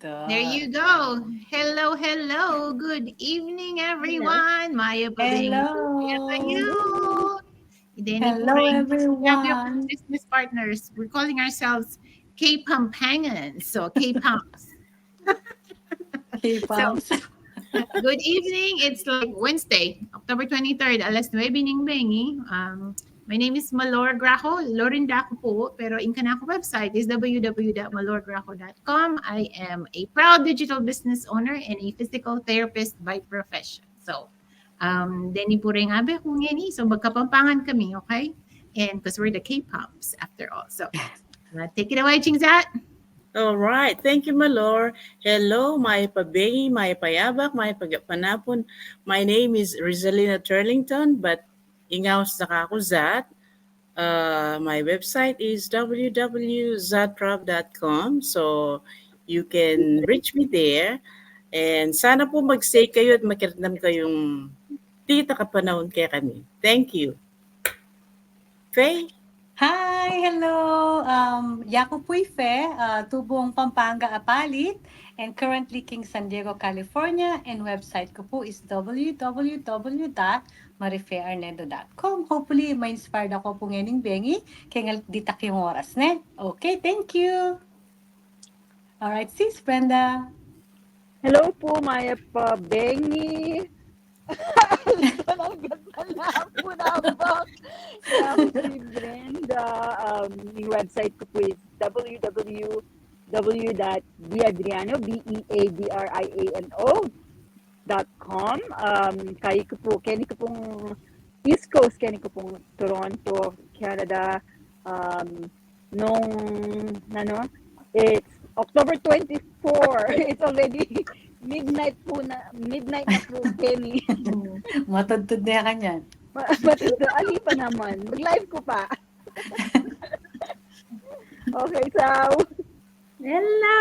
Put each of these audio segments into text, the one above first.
There you go. Hello, hello. Good evening, everyone. Maya Pabing. Hello. Danny Hello, Puring. Grab your everyone. business partners. We're calling ourselves K-Pumpangans. So K-Pumps. So K-Pumps. good evening. It's like Wednesday, October 23rd, alas 9 ng bengi. My name is Malor Grajo, Lorin Daco po, pero in kanako website is www.malorgrajo.com. I am a proud digital business owner and a physical therapist by profession. So, Denny Puring abe kung yan so magkapampangan kami, okay? And because we're the K-Pops after all. So, take it away, Chingzat. All right. Thank you, Malor. Hello, my pabengi, my payabak, my pagpanapon. My name is Rizalina Turlington, but ingaw sa kakuzat. My website is www.zadprov.com. So you can reach me there. And sana po mag-stay kayo at makiramdam kayong tita kapanahon kaya kami. Thank you. Faye? Hi, hello. Yako Puife, tubong Pampanga Apalit, and currently King San Diego, California, and website ko po is www.marifearnedo.com. Hopefully, ma-inspired ako po ngayon bengi, kaya ditak yung oras, ne? Okay, thank you. All right, sis Brenda. Hello po, Maya Pabengi. Talagang po na ba? Ako si Brenda. Yung website ko po is www.beadriano.com. Kaya ko po, kaya ko pong East Coast, kaya ko pong Toronto, Canada. Nung, it's October 24. It's already midnight na po, Kenny. Matudtod na kanyan. Ali pa naman. Mag-live ko pa. Okay, so. Hello!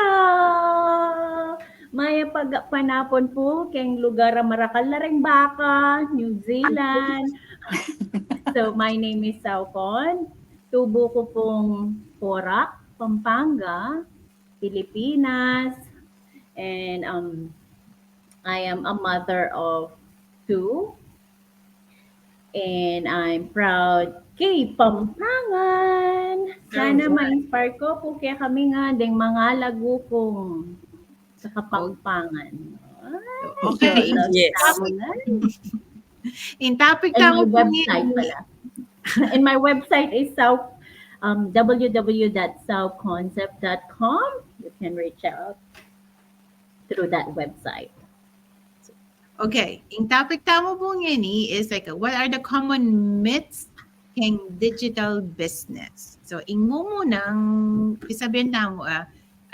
Maya pagpanapon po keng lugar Marakal na ring Baka, New Zealand. So my name is Saucon. Tubo ko pong Porac, Pampanga, Pilipinas. And I am a mother of 2. And I'm proud kay Pampangan. Sana ma-inspire ko po kaya kami nga ding mga lagu kong sa Kapampangan. Okay. Yes. In topic And tamo my po website ngayon. pala. And my website is www.southconcept.com. You can reach out through that website. Okay, in topic tamo po ngayon is like, what are the common myths in digital business? So, in mo munang isabihin tamo,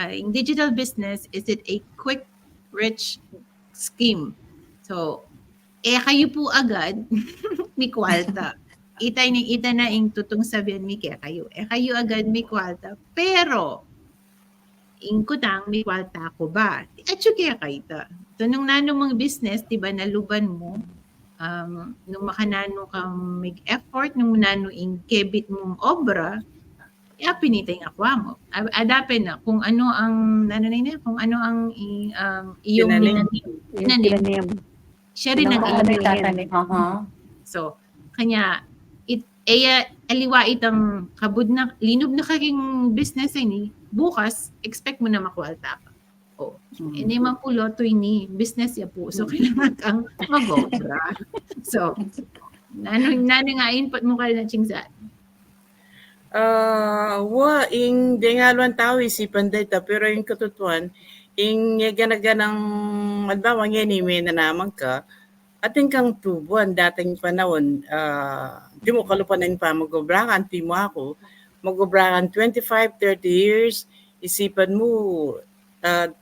in digital business, is it a quick, rich scheme? So, kayo po agad, may kwalta. Ita na ing tutong sabihin mi kaya kayo. Kayo agad may kwalta. Pero, ing kutang may kwalta ko ba? At yung kaya kaita. So, nung nanong mga business, di ba, naluban mo, nung makanano kang mag-effort, nung nanong ing kebit mong obra, pinitay nga kwa mo. Adapin na kung ano ang, kung ano ang iyong tinanim. Siya rin ang Tatanim. So, kanya, aliwa itang kabud na, linob na kaking business ni, bukas, expect mo na makwalta ka. Hindi man po loto ni business ya po. So, kailangan kang mag-obra. So, nano nga input mo kayo na Chingzat? Ing dengaluan tao isipan data pero yung katutuan ing ganaganang albawa may na naman ka ating kang tubuan dating panahon di mo kalupanan pa mag-obrakan ti mo ako mag-obrakan 25-30 years isipan mo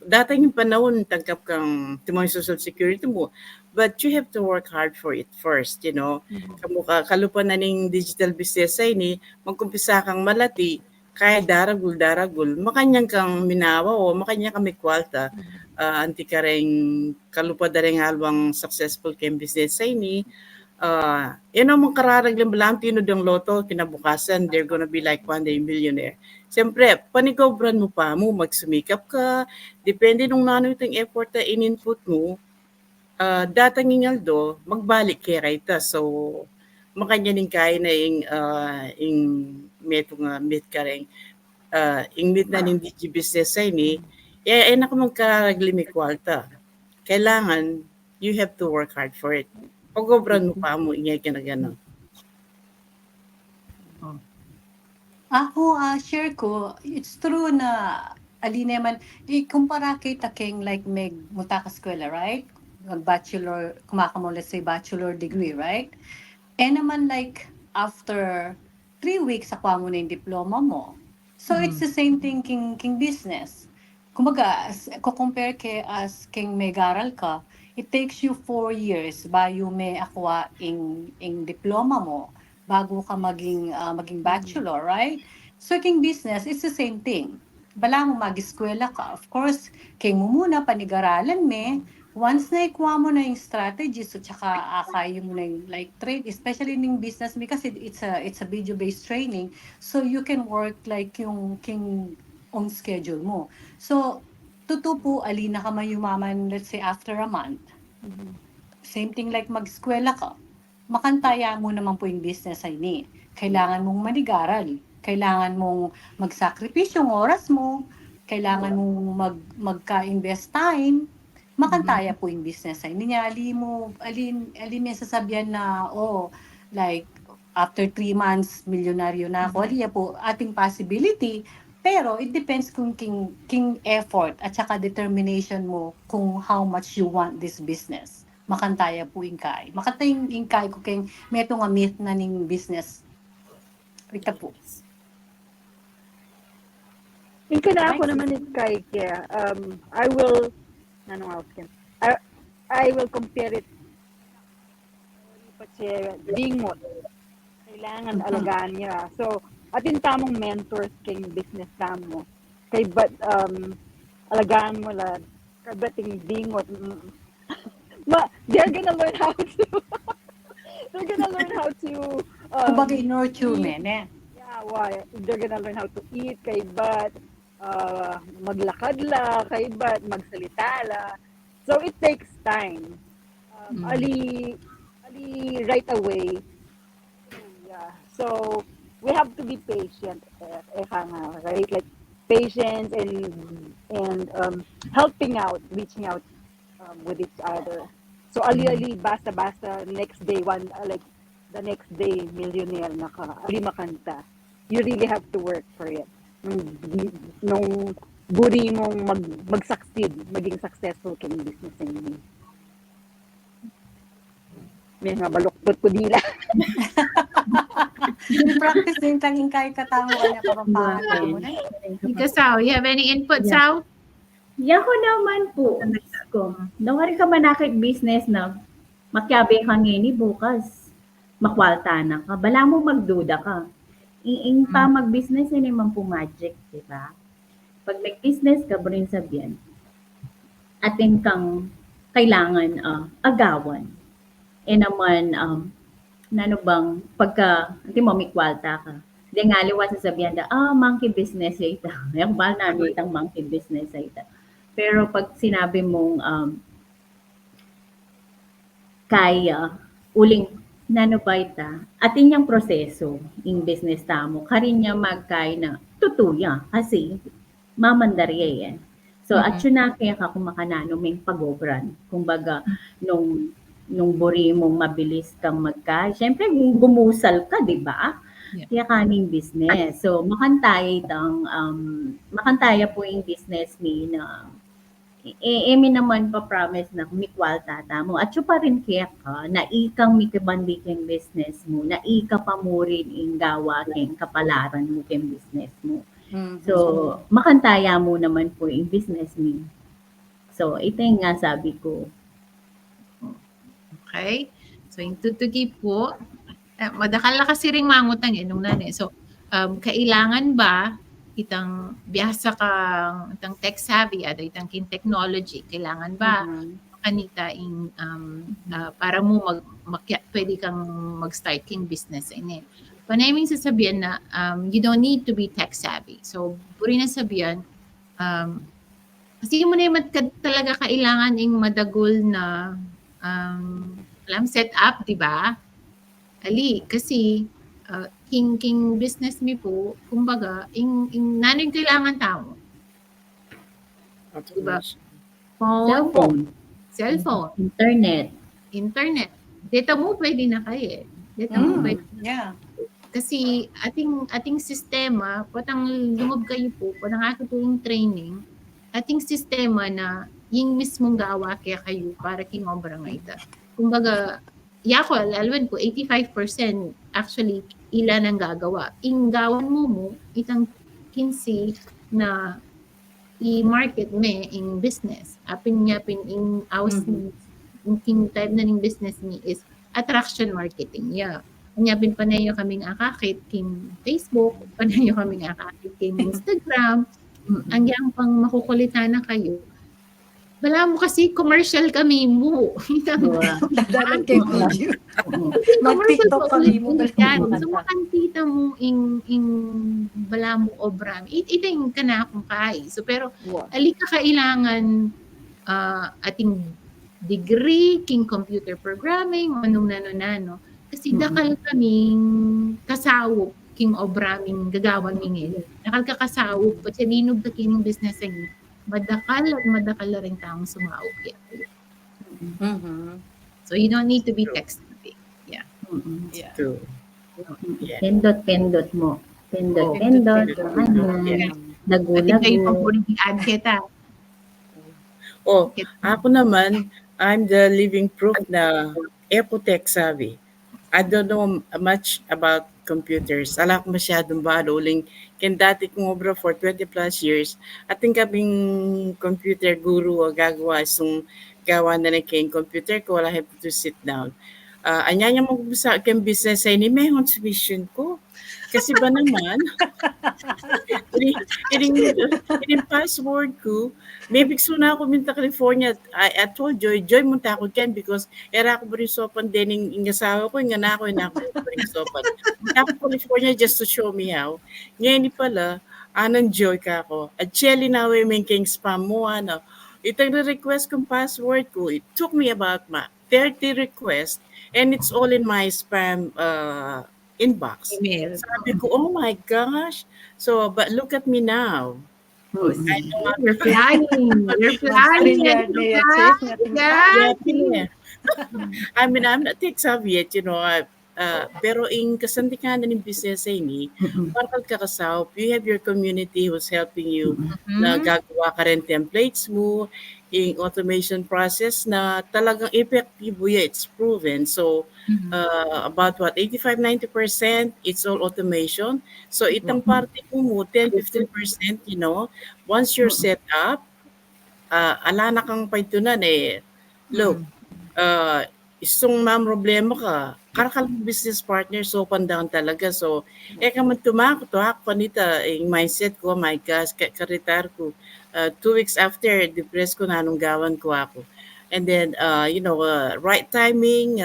dating panahon tagkap kang ti mo social security mo but you have to work hard for it first, you know. Kamu kalupan na ning digital business ay ni magkumpisa kang malati kaya daragul makanyang kang minawa o makanya kang may kwalta anti ka rin kalupa da rin halwang successful kang business ay ni Yun ang mga kararaglang balang tinod ng loto, kinabukasan, they're gonna be like one day millionaire. Siyempre, panigobran mo pa mo, magsumikap ka, depende nung nano itong effort na in-input mo, datang ingaldo, magbalik kay Raita. So, makanya ning kaya na yung meto nga meet ka rin, yung meet na ning digi business sa ini, ay nakamagkaragli may kwarta. Kailangan, you have to work hard for it. Pagobran mo pa mo, ingay ka na gano'n. Ako, share ko, it's true na ali naman, kumpara kita keng like may muta ka eskwela, right? Bachelor, kumakamo, let's say bachelor degree, right? And naman like after 3 weeks, akuha mo na yung diploma mo. So it's the same thing king business. Kumbaga, ko compare kay as king may garal ka, it takes you 4 years bago may akuha ing diploma mo bago ka maging bachelor, right? So king business, it's the same thing. Bala mo mag-eskwela ka. Of course, king mo muna panigaralan me. Once na ikuha mo na yung strategies at saka akayo mo na yung like trade, especially in business me kasi it's a video-based training. So you can work like yung king on schedule mo. So, tutupo, alina ka mayumaman, let's say, after a month. Same thing like mag-eskwela ka. Makantaya mo naman po yung business ay ni. Kailangan mong manigaral. Kailangan mong magsakripisyo yung oras mo. Kailangan mong magka-invest time. Makantaya po yung business ay ni. Alin may sasabihan na, like, after 3 months, milyonaryo na ako. Aliya po, ating possibility. Pero it depends kung king effort at saka determination mo kung how much you want this business. Makantaya po ingkay. Makantay ingkay ko kay meto nga myth na ning business. Ito po. Ika na ako naman it kay kaya I will I will compare it kasi dingot. Kailangan alagaan niya. So atin tamong mentors king business tamo. Kay but alagaan mo la kabating dingot. They're gonna learn how to Kumbaga nurture men eh. Yeah, why? They're gonna learn how to eat kay but maglakad la kay but magsalita la. So it takes time. Ali right away. Yeah. So we have to be patient, right? Like patience and helping out, reaching out with each other. So ali basta next day the next day millionaire na ka, ali makanta. You really have to work for it. Nung buri mong mag-succeed, maging successful ka ng business hindi. May nga baluktot ko dila. Practice din tanging kay katamo niya kapapahal mo na. Ika, Sao, you have any input, Sao? Yako naman po. Ko. Nawari ka manakit business na makyabe ka ngini bukas. Makwalta na ka. Bala mo magduda ka. Iing pa mag-business yun naman po magic, di ba? Pag nag-business ka, rin sabihin, atin kang kailangan agawan. E naman, nano bang, pagka, hindi mo may kwalta ka. Hindi nga liwa sasabihan na, monkey business ito. Yung bahal namin itang monkey business ito. Pero pag sinabi mong kaya, uling, nano ba ita, atin yung proseso, yung business tamo, karin niya magkaya na tutuya. Kasi, mamandarya yan. So, at yun na kaya ka kung makanano may pagobran. Kumbaga, nung buri mong mabilis kang magkaya. Siyempre, gumusal ka, di ba? Kaya kaning business. So, makantaya po yung business ni na emi naman pa promise na kumikwal tata mo. At yun pa rin kaya ka, na ikang mikabandi keng business mo, na ika pa mo rin yung gawa keng kapalaran mo keng business mo. So, makantaya mo naman po yung business mo. So, ito yung nga sabi ko. Okay? So, yung tutugi po, madakal na kasi ring mangutang nung nanay. So, kailangan ba itang biyasa kang itang tech savvy at itang kin technology, kailangan ba kanita para mo pwede kang mag-start king business ini. Panayaming sasabihan na you don't need to be tech savvy. So, puri na sabihan, kasi mo na yung talaga kailangan yung madagol na set up, di ba? Ali, kasi king business mi po, kumbaga, yung nanin kailangan tao. Diba? Cellphone. Cellphone. Internet. Data mo pwede na kayo eh. Data mo pwede. Yeah. Kasi ating sistema, patang lumog kayo po, patang ako po yung training, ating sistema na yung mismong gawa kaya kayo para kinobra nga ita. Kumbaga, yako, lalwan ko, 85% actually ilan ang gagawa. Gawan mo, itang 15 na i-market me in business. Apin in awas yung type na ng business ni is attraction marketing. Yeah. Anyapin pa na yung kaming akakit king Facebook, pa na yung kaming akakit king Instagram. Ang yang pang makukulitan na kayo. Wala mo kasi commercial kami mo. Dapat kay video. Mag-TikTok kami mo. So, makantita mo in bala mo obra. Ito yung kana akong kai. So, pero, ali ka kailangan ating degree, king computer programming, anong nano. Kasi dakal kaming kasawop, king obraming gagawan mingil. Dakal ka kasawop, at linog na kining business ang madakal na rin taong sumaop. So, you don't need to be tech-savvy. Yeah. Yeah. True. Yeah. Pendot mo. Pendot. Yeah. At kayo pang Nagulago. puro ad kita. Ako naman, I'm the living proof na tech savvy. I don't know much about computers. Ala ko masyadong baluling. Ken dati kong obra for 20 plus years. Ating kaming computer guru o gagawa isang gawa na ng king computer ko. Wala have to sit down. Anya niya mag-umpisa ken business ay ni may vision ko. Kasi ba naman, ining password ko, may bigso na ako minta California. I told Joy munta ako ken because era ako rin sopan din ng asawa ko, nga na ako rin sopan. Munta ako California just to show me how. Ngayon pala, anang Joy ka ako. At Shelly na may king spam mo, itang request kong password ko, it took me about 30 requests and it's all in my spam inbox. Email. Sabi ko, oh my gosh. So, but look at me now. I know You're flying. You're flying. Yeah. I mean, I'm not tech savvy yet, pero in kasandikan ng business ni, parang kakasaw, you have your community who's helping you na gagawa ka rin templates mo, in automation process na talagang effective it's proven. So, about 85-90%, it's all automation. So, itang parte mo, 10-15%, once you're set up, ala na kang paitunan look, isang problema ka, karakal business partner, so down talaga. So, ka man tumako kanita, yung mindset ko, my gosh, karitar ko. 2 weeks after, depressed ko na nung gawan ko ako. And then, right timing,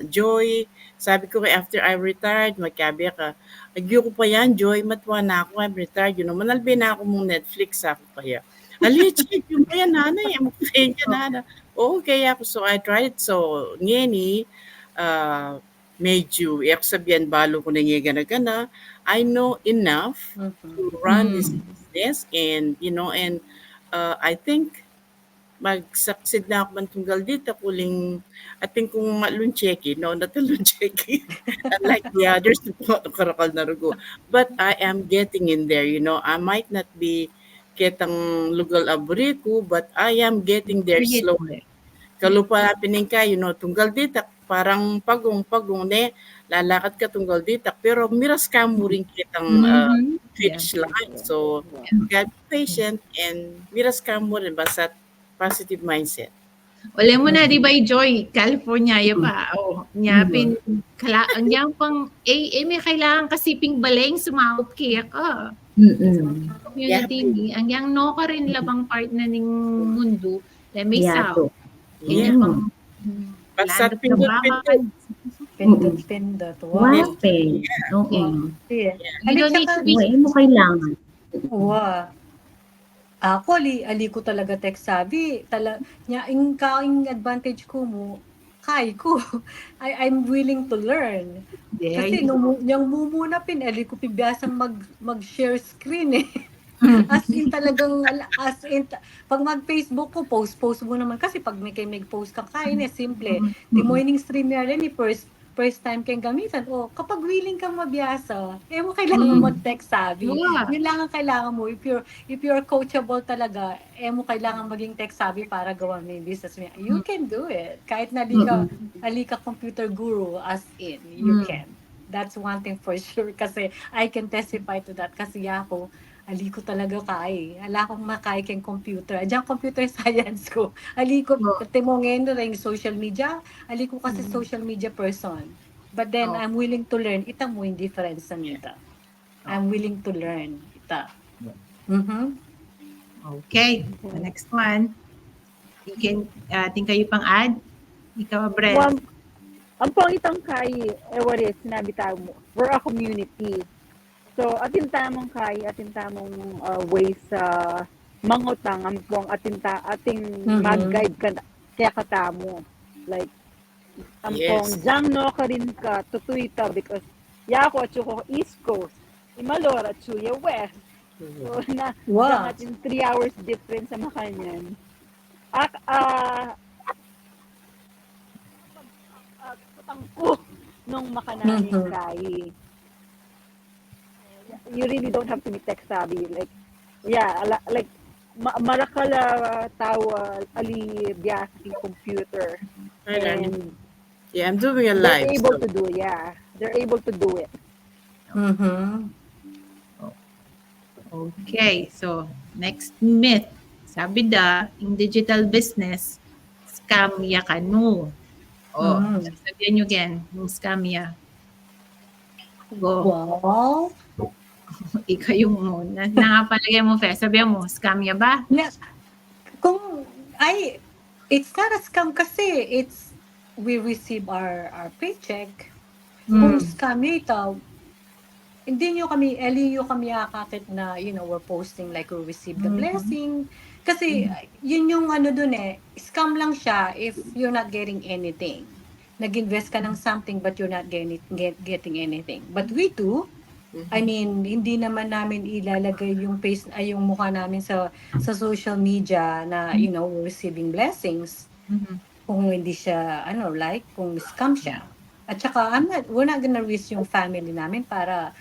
Joy, sabi ko after I retired, magkabi ka, agyo ko pa yan, Joy, matwa na ako, I'm retired, manalbi na ako mong Netflix ako kaya. Check, yung pa yan, nanay, magpain ka na. Okay ako, so I tried it. So, ngeni, medyo, sabihan, balo ko na gana. I know enough to run this business and, I think, mag-succeed na ako man tunggal dito, kuling, ating kung maluncheki, natuluncheki, unlike the others, karakal na rugo. But I am getting in there, I might not be ketang lugal aburiku, but I am getting there slowly. Kalupa pining ka, tunggal dito, parang pagong lalakad ka tunggal dito, pero miras ka mo rin kitang finish line. So, God patient and miras ka mo rin basta positive mindset. Wala mo na, di ba, Joy? California, pa. Nyapin, ang yang pang, may kailangan kasi ping baleng sumahop kaya ka. Community ni, ang yang no ka rin labang part na ng mundo, may sao. Yeah. Yung Basta landot na pindot-pindot. Pindot-pindot. Wow. Wape. Oo. Yeah. You don't need to be Oo, mo kailangan. Wow. Ako, ali ko talaga tech savvy. Yung kaing advantage ko mo, kay ko. I'm willing to learn. there. Kasi yung mumuna ali ko pibiyasang mag-share screen eh. As in talagang, pag mag-Facebook ko, post mo naman. Kasi pag may post ka kain simple. Di morning stream yan first time kang gamitan. O, kapag willing kang mabiyasa, mo kailangan mag-tech savvy. Yeah. Yun lang ang kailangan mo. If you're coachable talaga, mo kailangan maging tech savvy para gawa mo yung business mo. You can do it. Kahit na ali ka computer guru, as in, you can. That's one thing for sure. Kasi I can testify to that. Kasi ako, ali ko talaga Ala akong makay kang computer. Diyan computer science ko. Ali ko, timongin rin social media. Ali ko kasi social media person. But then, I'm willing to learn. Ita mo yung difference sa nita. I'm willing to learn. Ita. Okay. The next one. You can, think kayo pang add? Ikaw, Brent. Ang pangitang kay, wari, sinabi tayo mo, we're a community. So, atin tamang way sa mangutang, ating mag-guide ka, kaya katamo. Like, Yes. jang no ka rin ka, tutuita, because yako at ko East Coast, Imalora at Chuya West. So, Wow. ating 3 hours difference sa makanyan. Patangko nung makananin kay. You really don't have to be tech savvy. Like, marakala tawa ali biya sa computer. And Yeah, I'm doing a they're live. able So. to do, they're able to do it. Okay. So, next myth. Sabi in digital business, scam ya kanu. Sabihan nyo again, yung scam ya. Go. Wow. Ikaw yung muna. Nakapalagay mo, Fe. Sabihan mo, scam ya ba? Yeah. It's not a scam kasi we receive our paycheck. Kung scam ito, hindi nyo kami akakit na, we're posting like we receive the blessing. Kasi, yun yung dun scam lang siya if you're not getting anything. Nag-invest ka ng something but you're not getting anything. But we do, I mean, hindi naman namin ilalagay yung yung mukha namin sa social media na, we're receiving blessings. Kung hindi siya, kung scam siya. At saka, we're not gonna risk yung family namin para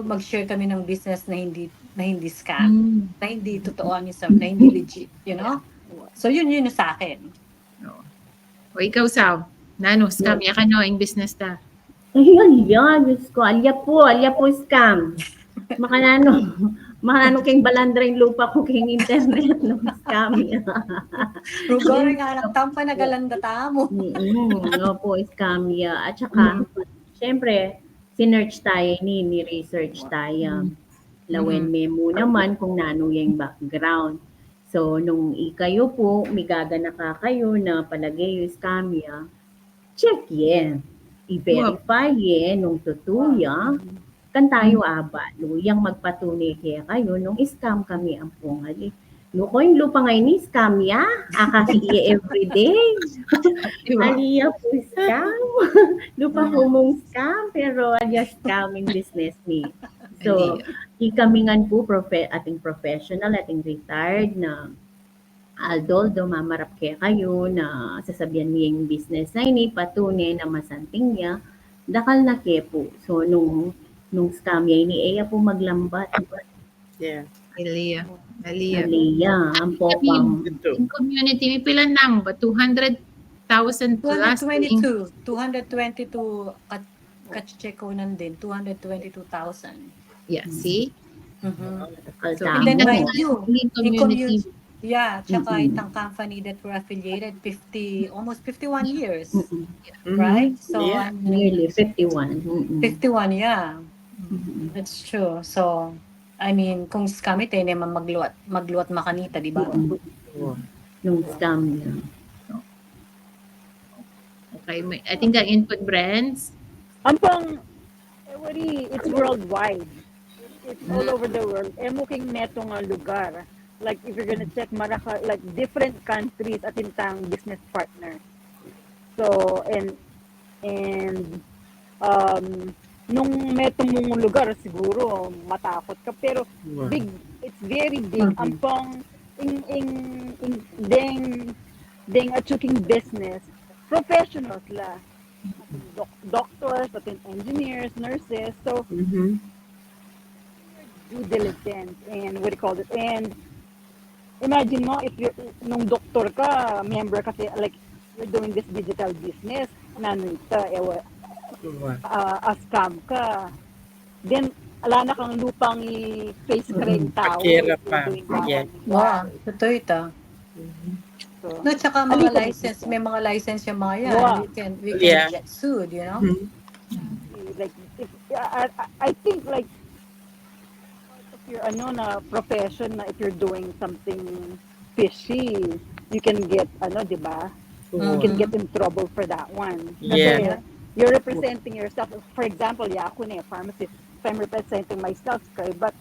mag-share kami ng business na hindi scam, na hindi totoo na hindi legit, So, yun sa akin. O ikaw, Saw. Nano, scam ya kanu, yung business ta. Ayun, Diyos ko. Alya po scam. Makanano kayong balandra yung lupa ko kayong internet no scam. Rugor nga lang tampa nagalanda tamo. No po, scam ya. At saka, syempre, sinearch tayo ni-research tayo. Lawen memo naman kung nano yung background. So, nung ikayo po, migaga na kayo na palagay yung scam ya, check yan. I-verify nung tutuya, kan tayo aba, luyang magpatunay kaya kayo, nung scam kami ang pungali. Nuko yung lupa ngayon ni scam ya, akaki everyday. Aliya po scam. Lupa po mong scam, pero aliya scam in business ni. So, kami nga po, ating professional, ating retired na although mamarap kayo na sasabihan niya yung business na ini patunay na masanting niya, dakal na po. So, nung scam niya, ini po maglambat. Yeah. Aliyah. Ang popang. In community, may pilan nang ba? 200,000 plus? 222 ka-check ko nandin, 222,000. Yeah, see? So, and then mind you, in community. tsaka itang company that we're affiliated, almost 51 years. Right? So, Yeah. Nearly 51. 51, yeah. That's true. So, I mean, kung scam ito, naman magluwat makanita, di ba? Nung scam niya. Okay, I think ang input brands. Ampang, it's worldwide. It's all over the world. Muking neto nga lugar. Like, if you're gonna check like, different countries at intang business partner. So, nung meto mong lugar, siguro, matakot ka. Pero, it's very big. Ampang, deng achuking business, professionals la. Doctors, engineers, nurses. So, due diligence and what do you call it? And imagine mo, if nung doktor ka, member kasi, like, you're doing this digital business, nanita, scam ka. Then, ala na kang lupang i-face ka rin tao. Pakira if pa. you're doing that Yeah. one. Wow, totoo ito. So, No, tsaka mga license, may mga license yung mga yan. Wow. We can Yeah. get sued, you know? like, I think, like, if you're na profession na if you're doing something fishy, you can get di ba? You can get in trouble for that one. Yeah. Kasi you're representing yourself. For example, ako na pharmacist. If I'm representing myself, but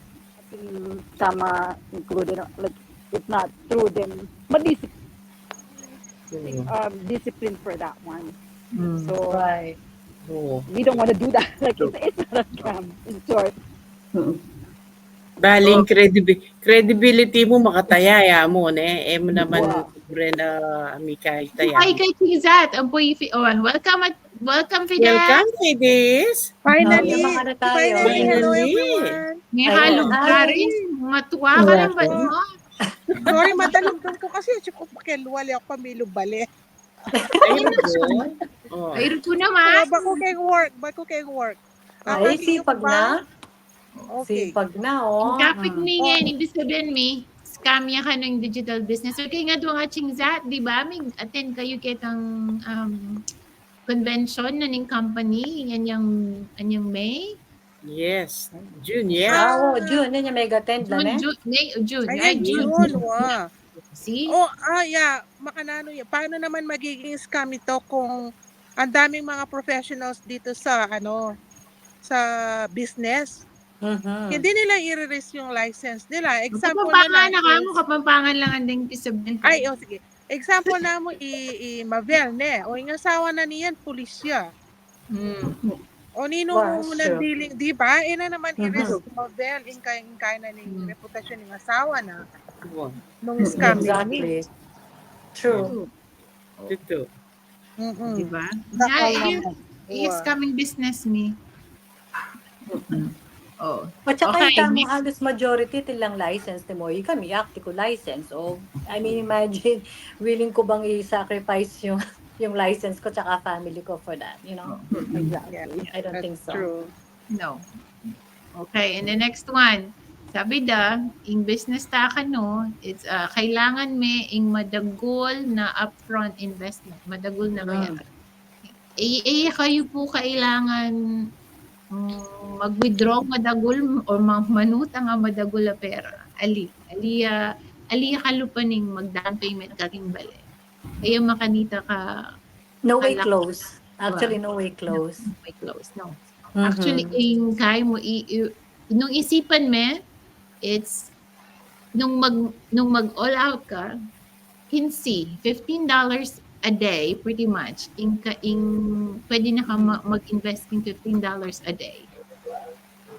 sama included, like, it's not true, then discipline for that one. So Right. we don't want to do that. Like, it's not a scam, in short. Baling credibility mo makatayaya mo ne mo naman Wow. Brenda Mikay taya. Hi kay Kizat. Welcome Fidel. Welcome ladies. Yung mga na tayo. Hello, Finally. everyone. May Ayun. halog ka rin. Matuwa ka lang ba mo? Sorry, madalugdong ko kasi ako pakiluwali ako pamilubali. Ayun doon. Oh. Ayun ko naman. Bako kay work. Ay, sipag na. Okay. Sipag na, Ang oh. topic ni nga, ibig sabihin mi, scam ya ka ng digital business. Okay nga doon nga Chingzat, di ba? May attend kayo kitang convention na ning company. Yan yung May. Yes. June, yeah. June, yun yung mega tent na, June, June. Ayan, June. Wow. See? Yeah. Makanano yan. Paano naman magiging scam ito kung ang daming mga professionals dito sa sa business? Hindi nila i-release yung license nila. Example Kapampangan na na ka mo, kapampangan lang ang ding sabihin. Ay, sige. Example na mo Mavel ne. O yung asawa na niyan, pulis siya. O nino mo na dealing, di ba? Na naman i-risk Mavel, kaya na ng reputasyon ng asawa na nung scam. Exactly. True. Ito. Di ba? Wow. Coming business me. Oh. At saka Okay, yung next. halos majority tilang license ni mo, kami acti ko license. O, I mean, imagine, willing ko bang i-sacrifice yung license ko tsaka family ko for that, you know? Exactly. I don't think so. True. No. Okay, and the next one. Sabi in business ta ka no, it's kailangan may madagol na upfront investment. Madagol na kaya. Kayo po kailangan mag-withdraw madagol o manuta nga madagol na pera. Aliya kalupaning mag-down payment kaking bali. Kaya makanita ka No way close. Actually, no way close. may close. No. Actually, kaya mo nung isipan me, it's nung mag all out ka, $15 a day pretty much pwede na ka mag-invest in $15 a day.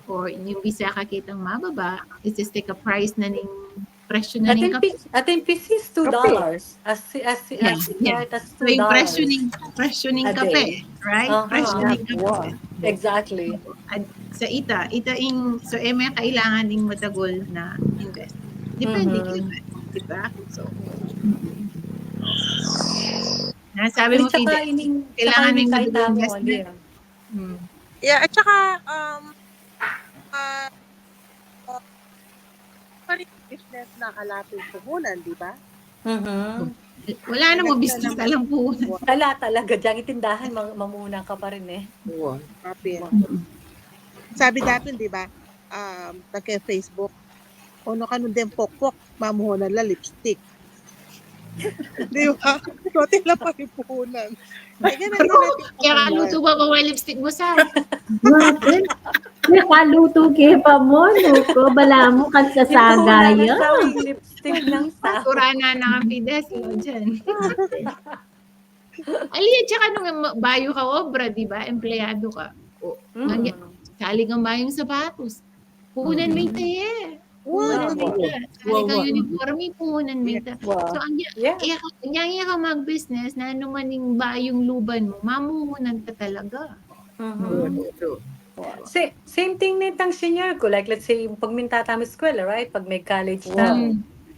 Or yung bisa ka kitang mababa, it's just like a price na ning presyo na ning kape. Ating PC is $2. As Yeah. as So yung $2. presyo ning A kape, right? Presyo ning kape. Wow. Exactly. Sa so may kailangan ding matagol na invest. Depende di ba? So nasabi mo kailangan ng matagol investment. Yeah, at saka business na alapin puhunan, di ba? Wala na mo business na lang po. Wala talaga. Diyan itindahan, mamuna ka pa rin eh. Kapin. Sabi dapat, di ba, nagka Facebook, ano ka nun din pokpok, mamuhunan la lipstick. Di ba? Konti lang pag-ipunan. Ay, ganun din natin Kaya pag- kaluto ba ba lipstick mo sa? Grabe. Nakaluto kaya pa mo, no? Ko, bala mo kan sa sagaya. Sawing lipstick ng sao. Basura na nakapides mo dyan. Aliya, tsaka nung bayo ka obra, di ba? Empleyado ka. O, sali kang bayong sapatos. Puhunan mo yung taye. Puhunan mo yung taye. Sali kang uniforme, puhunan mo yung taye. Wow. So, Yeah. ang ka mag-business na ano man yung bayong luban mo, mamuhunan ka talaga. True. Same thing nitang senior ko. Like, let's say, pag mintatami eskwela, right? Pag may college na,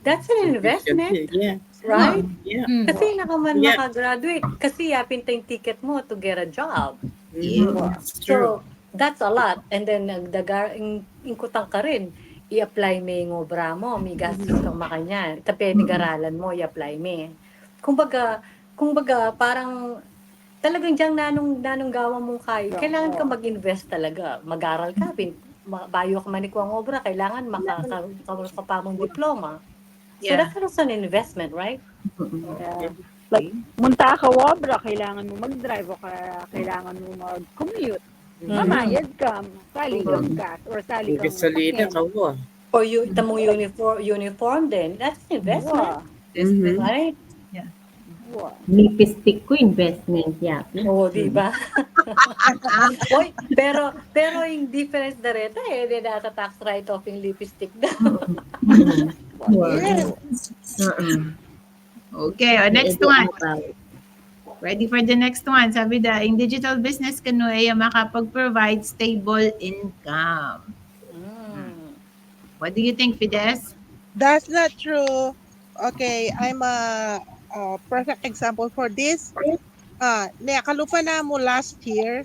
that's an investment, Yeah. right? Yeah. Kasi nakaman Yeah. makagraduate. Kasi yapin tayong ticket mo to get a job. It's true. So, that's a lot. And then, ingkutang ka rin. I-apply mo yung obra mo. May gastos kang makanya. Tapi nag-aralan mo, i-apply mo. Kumbaga, parang talagang diyang nanong gawa mong kayo. Kailangan ka mag-invest talaga. Mag-aral ka. Bayo ka manikuang obra. Kailangan makakaroon ka pa mong diploma. So, Yeah. that's also an investment, right? Yeah. Like, munta ka obra, kailangan mo mag-drive o kailangan mo mag-commute. Mamayad ka, saligam ka, or saligam Gasolina ka mo. Or tamong uniform din. That's an investment, right? Lipstick ko, investment yan. Oo, di ba? Oy, pero yung difference na rin, hindi nasa tax write-off yung lipstick na. Okay, next one. Ready for the next one. Sabi da, in digital business ka no, ay makapag-provide stable income. What do you think, Fides? That's not true. Okay, I'm a perfect example for this. Nakalupa na mo last year.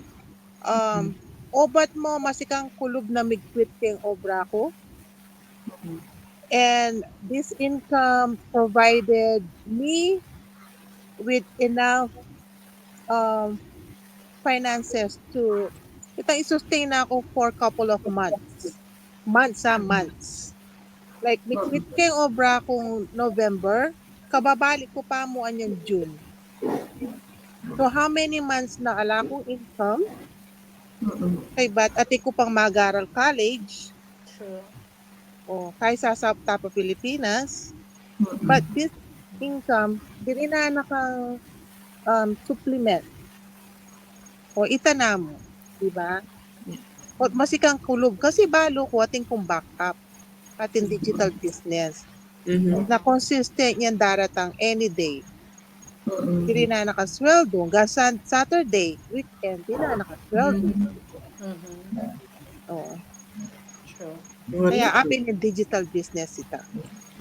Obat mo masikang kulub na migquit keng obra ko. And this income provided me with enough finances to i-sustain na ako for a couple of months. Months. Like, quit kay obra kong November, kababalik ko pa mo anyang June. So, how many months na ala kong income? Kay bat ati ko pang mag-aral college. O, kaysa sa Tapa Pilipinas. But this income, dili na nakang supplement. O, itana mo. Diba? O, masikang kulog. Kasi balo ko ating kong backup ating digital business. Na consistent yan daratang any day. Dili na nakasweldo. Saturday, weekend, dili na nakasweldo. Oo. Kaya apin yung digital business ita.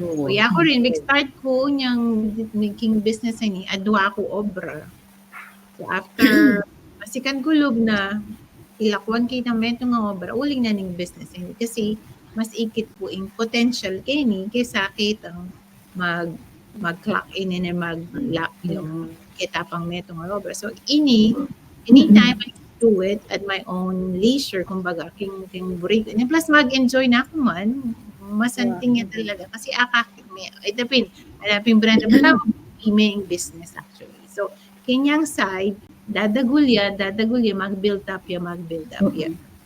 Kuya ako rin, mag-start ko niyang making business ni adwa ko obra. So after masikan gulog na ilakwan kita meto nga obra, uling na ning business ni kasi mas ikit po in potential kini kaysa kitang mag-clock in and mag-lock yung kita pang meto nga obra. So anytime I do it at my own leisure, kumbaga, king break. And plus, mag-enjoy na ako man. Masanting yan talaga. Kasi hanapin brand na email business actually. So, kanyang side, dadagulya, mag-build up ya.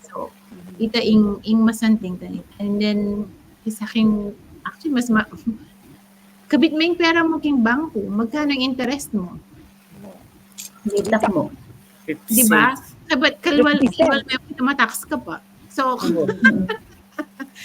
So, ita ing masanting tanit. And then, isa king, actually, kabit mo yung pera mo king bangko, magkano yung interest mo? Litak mo. Di ba? Sabat kalwal may matax ka pa. So,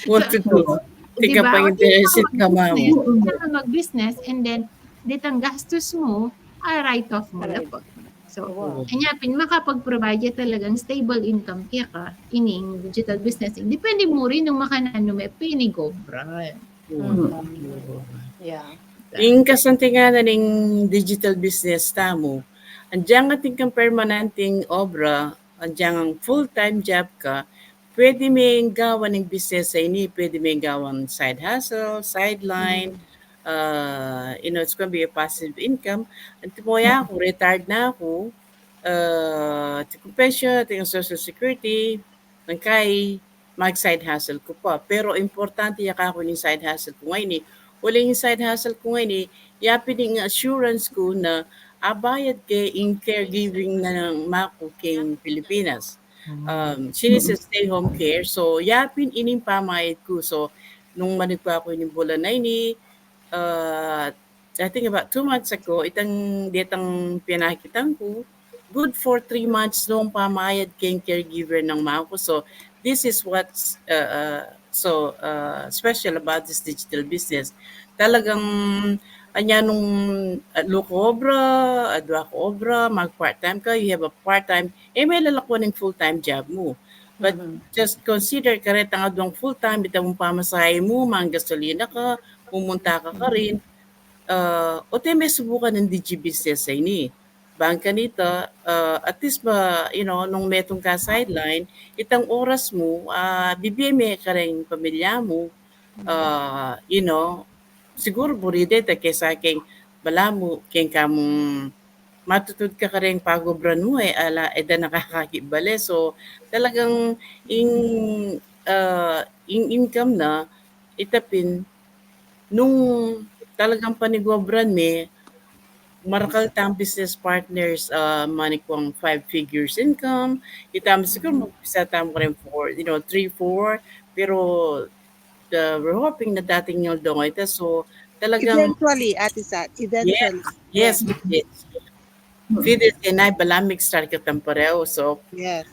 What to do? Di ka diba? pa interested ka mamo. Mag-business and then ditang gastos mo, write-off mo na po. So, anyapin, makapag-provide talagang stable income kaya ka ining digital business. Depende mo rin nung makanano may pinigobra. Yeah. Yung kasantingan ng digital business tamo, andiyan ating kang permanenteng obra, andiyan ang full-time job ka, pwede may gawan ng business sa ini, pwede may gawan side hustle, sideline, it's gonna be a passive income. At tumoya ako, retired na ako, tikong pension, tikong social security, kay mag-side hustle ko pa. Pero importante yaka ako ng side hustle ko ngayon. Wala yung side hustle ko ngayon, yapin ng assurance ko na bayad kay in caregiving na ng mako king Pilipinas. Sinis stay home care. So, yapin ining pamayad ko. So, nung manigpa ako yung bulan na ini, I think about 2 months ago, ditang pinakitang ko, good for 3 months nung pamayad kay caregiver ng mako. So, this is what's so special about this digital business. Talagang anya nung look obra, adwa ko obra, mag part-time ka, you have a part-time, may lalakwan ng full-time job mo. But just consider karet ang adwang full-time, itang pamasahe mo, mang gasolina ka, pumunta ka rin. O may subukan ng digi-business sa ini. Bangka nito, at least ba, nung metong ka sideline, itang oras mo, bibiyeme ka rin pamilya mo, siguro buride ta kaysa aking bala mo, keng kamong matutod ka rin pagobra no ala eda nakakakibale. So, talagang in income na itapin nung talagang panigobran marakal tang business partners manikwang 5 figures income itam siguro magpisa tam rin 4 3 4 pero we're hoping na dating yung dong ito so talagang Eventually, Ate Sat, eventually. yes Fides and I balamig start ka pareho so Yes.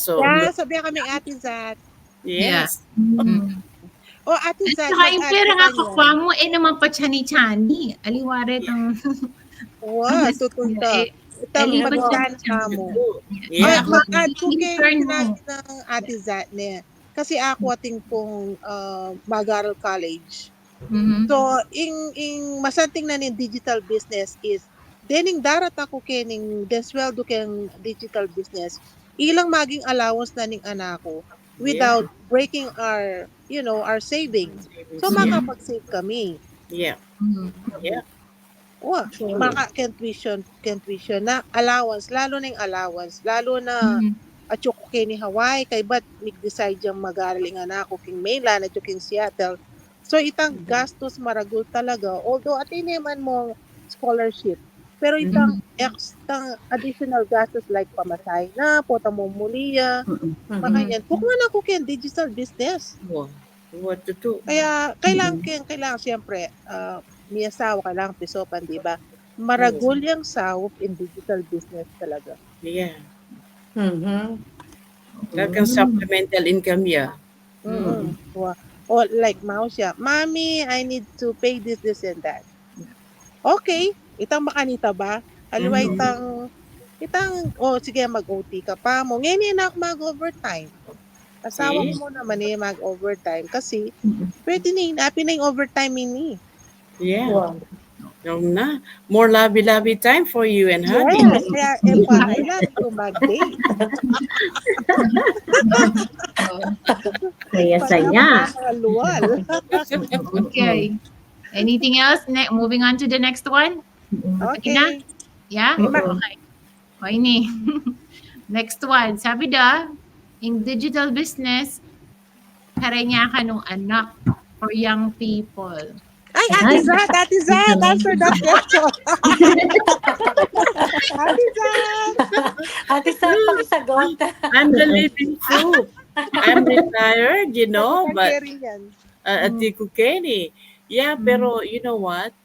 so Yeah, sabihan kami Ate Sat. yes O Ate Sat, Saka yung pera nga mag-add ka kakwa mo, naman pa chani-chani. Aliware ang... Wow, tutunta. Itang Aliware mag-add ka mo. yeah Mag-add ko kay Turn mo. sinabi ng Ate Zat niya. Kasi ako ating pong mag-aral college. So, in masanting na ni digital business is, dening darat ako kening desweldo ken digital business, ilang maging allowance na ning anako without breaking our, our savings. So, makapag-save kami. yeah Ken tuition na allowance, lalo na yung allowance, lalo na at yung ni Hawaii, kay ba't nag-decide yung mag-aaraling anak ko king mainland at yung king Seattle. So, itang gastos maragul talaga. Although, atin naman mo scholarship. Pero itang additional gastos like pamasay na, pota mo muliya, makanyan. Kukman ako kin digital business. what to do Kaya, kailangan siyempre, may asawa, kailangan pisopan, di ba? Maragul yung sahop in digital business talaga. yeah talagang supplemental income Or like mouse siya, Mommy, I need to pay this and that. Okay, itang makanita ba? Aliwa sige mag-OT ka pa mo. Ngayon na ako mag-overtime. Asawa ko mo naman mag-overtime kasi pwede na inapin na yung overtime ini. na more labi time for you and honey. Yes, kaya kailangan ko mag-date. Saya-saya. Okay. Anything else? Moving on to the next one? Okay. Yeah? Okay. Okay ni. Next one. Sabi da, in digital business, karenya ka nung anak for young people. Ay, Ate Zat, answer that question. Ate Zat, pakisagot. I'm the living proof. I'm retired, but Ate Kukeni. Yeah, pero you know what?